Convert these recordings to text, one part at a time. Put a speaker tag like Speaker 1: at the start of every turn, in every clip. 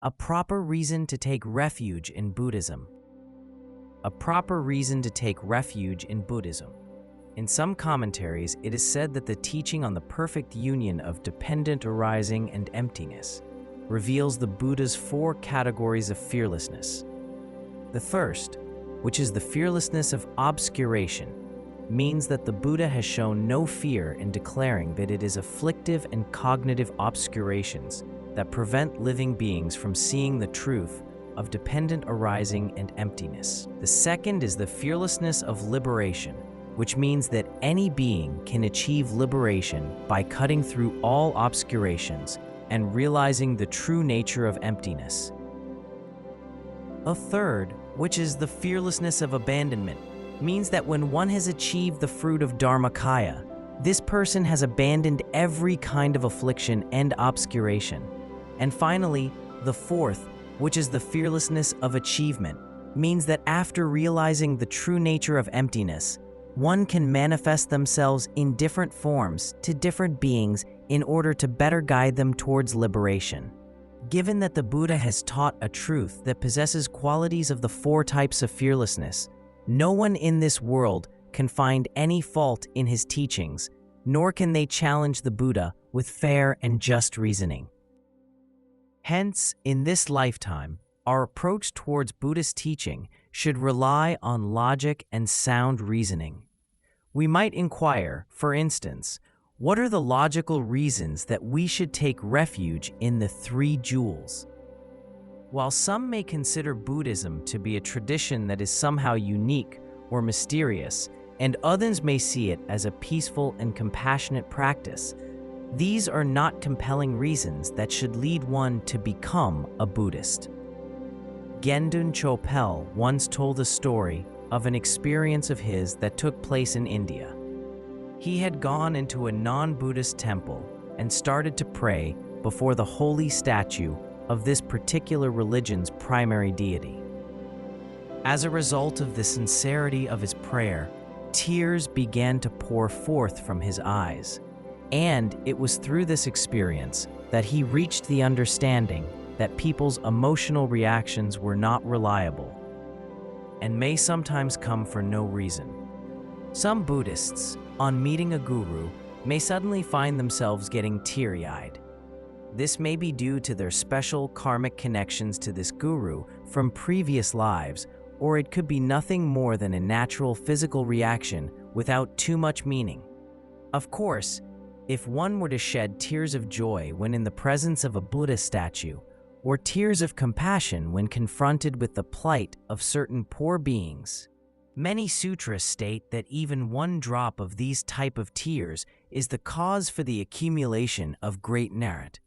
Speaker 1: A proper reason to take refuge in Buddhism. A proper reason to take refuge in Buddhism. In some commentaries, it is said that the teaching on the perfect union of dependent arising and emptiness reveals the Buddha's 4 categories of fearlessness. The first, which is the fearlessness of obscuration, means that the Buddha has shown no fear in declaring that it is afflictive and cognitive obscurations that prevent living beings from seeing the truth of dependent arising and emptiness. The second is the fearlessness of liberation, which means that any being can achieve liberation by cutting through all obscurations and realizing the true nature of emptiness. A third, which is the fearlessness of abandonment, means that when one has achieved the fruit of Dharmakaya, this person has abandoned every kind of affliction and obscuration. And finally, the fourth, which is the fearlessness of achievement, means that after realizing the true nature of emptiness, one can manifest themselves in different forms to different beings in order to better guide them towards liberation. Given that the Buddha has taught a truth that possesses qualities of the 4 types of fearlessness, no one in this world can find any fault in his teachings, nor can they challenge the Buddha with fair and just reasoning. Hence, in this lifetime, our approach towards Buddhist teaching should rely on logic and sound reasoning. We might inquire, for instance, what are the logical reasons that we should take refuge in the 3 jewels? While some may consider Buddhism to be a tradition that is somehow unique or mysterious, and others may see it as a peaceful and compassionate practice, these are not compelling reasons that should lead one to become a Buddhist. Gendun Chopel once told a story of an experience of his that took place in India. He had gone into a non-Buddhist temple and started to pray before the holy statue of this particular religion's primary deity. As a result of the sincerity of his prayer, tears began to pour forth from his eyes. And it was through this experience that he reached the understanding that people's emotional reactions were not reliable and may sometimes come for no reason. Some Buddhists, on meeting a guru, may suddenly find themselves getting teary-eyed. This may be due to their special karmic connections to this guru from previous lives, or it could be nothing more than a natural physical reaction without too much meaning. Of course, if one were to shed tears of joy when in the presence of a Buddha statue, or tears of compassion when confronted with the plight of certain poor beings, many sutras state that even 1 drop of these type of tears is the cause for the accumulation of great merit.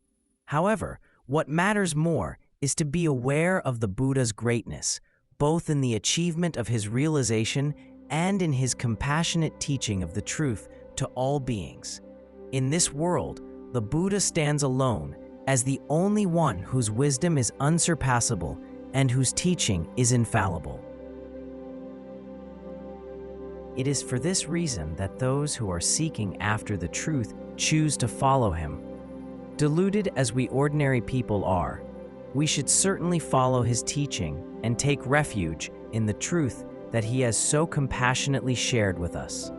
Speaker 1: However, what matters more is to be aware of the Buddha's greatness, both in the achievement of his realization and in his compassionate teaching of the truth to all beings. In this world, the Buddha stands alone as the only one whose wisdom is unsurpassable and whose teaching is infallible. It is for this reason that those who are seeking after the truth choose to follow him. Deluded as we ordinary people are, we should certainly follow his teaching and take refuge in the truth that he has so compassionately shared with us.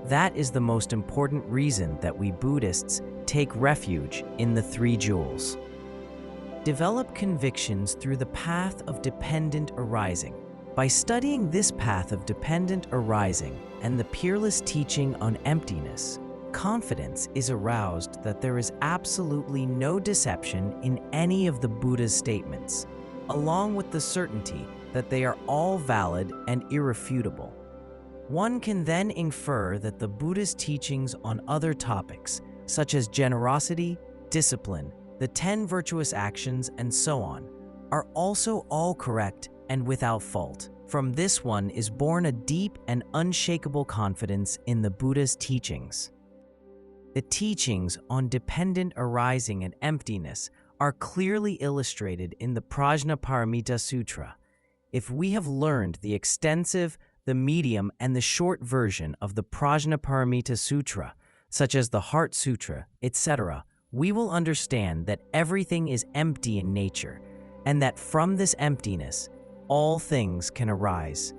Speaker 1: That is the most important reason that we Buddhists take refuge in the 3 jewels. Develop convictions through the path of dependent arising. By studying this path of dependent arising and the peerless teaching on emptiness, confidence is aroused that there is absolutely no deception in any of the Buddha's statements, along with the certainty that they are all valid and irrefutable. One can then infer that the Buddha's teachings on other topics, such as generosity, discipline, the 10 virtuous actions, and so on, are also all correct and without fault. From this one is born a deep and unshakable confidence in the Buddha's teachings. The teachings on dependent arising and emptiness are clearly illustrated in the Prajnaparamita Sutra. If we have learned the extensive, the medium, and the short version of the Prajnaparamita Sutra, such as the Heart Sutra, etc., we will understand that everything is empty in nature, and that from this emptiness, all things can arise.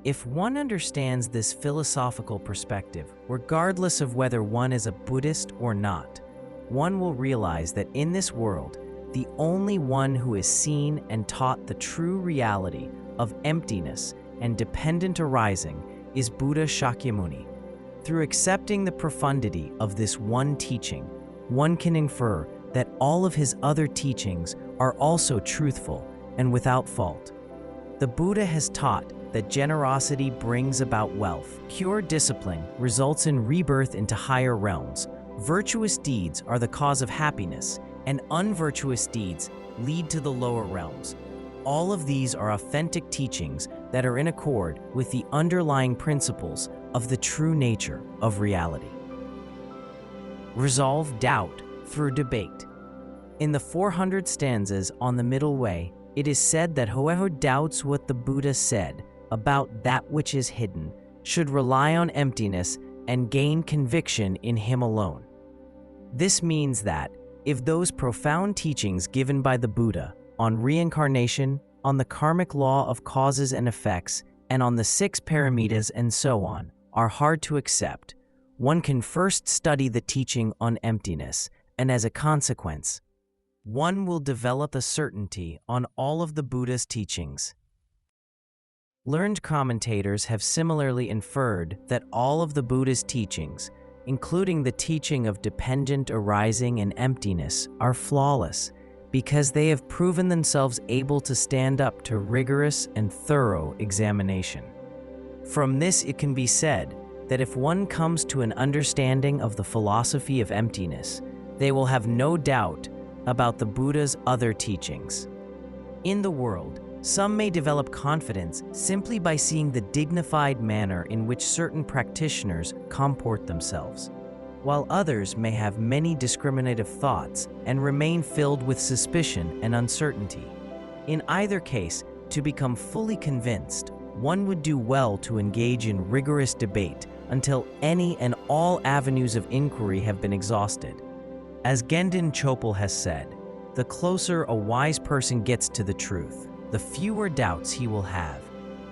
Speaker 1: If one understands this philosophical perspective, regardless of whether one is a Buddhist or not, one will realize that in this world, the only one who has seen and taught the true reality of emptiness and dependent arising is Buddha Shakyamuni. Through accepting the profundity of this one teaching, one can infer that all of his other teachings are also truthful and without fault. The Buddha has taught that generosity brings about wealth, pure discipline results in rebirth into higher realms, virtuous deeds are the cause of happiness, and unvirtuous deeds lead to the lower realms. All of these are authentic teachings that are in accord with the underlying principles of the true nature of reality. Resolve doubt through debate. In the 400 stanzas on the Middle Way, it is said that whoever doubts what the Buddha said about that which is hidden should rely on emptiness and gain conviction in him alone. This means that if those profound teachings given by the Buddha on reincarnation, on the karmic law of causes and effects, and on the 6 paramitas and so on, are hard to accept, one can first study the teaching on emptiness, and as a consequence, one will develop a certainty on all of the Buddha's teachings. Learned commentators have similarly inferred that all of the Buddha's teachings, including the teaching of dependent arising and emptiness, are flawless because they have proven themselves able to stand up to rigorous and thorough examination. From this, it can be said that if one comes to an understanding of the philosophy of emptiness, they will have no doubt about the Buddha's other teachings. In the world, some may develop confidence simply by seeing the dignified manner in which certain practitioners comport themselves, while others may have many discriminative thoughts and remain filled with suspicion and uncertainty. In either case, to become fully convinced, one would do well to engage in rigorous debate until any and all avenues of inquiry have been exhausted. As Gendin Chopal has said, the closer a wise person gets to the truth, the fewer doubts he will have.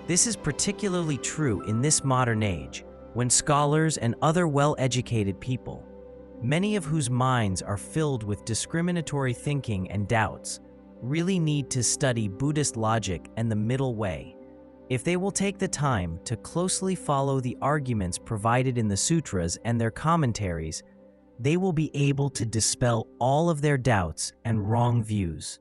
Speaker 1: This is particularly true in this modern age, when scholars and other well-educated people, many of whose minds are filled with discriminatory thinking and doubts, really need to study Buddhist logic and the middle way. If they will take the time to closely follow the arguments provided in the sutras and their commentaries, they will be able to dispel all of their doubts and wrong views.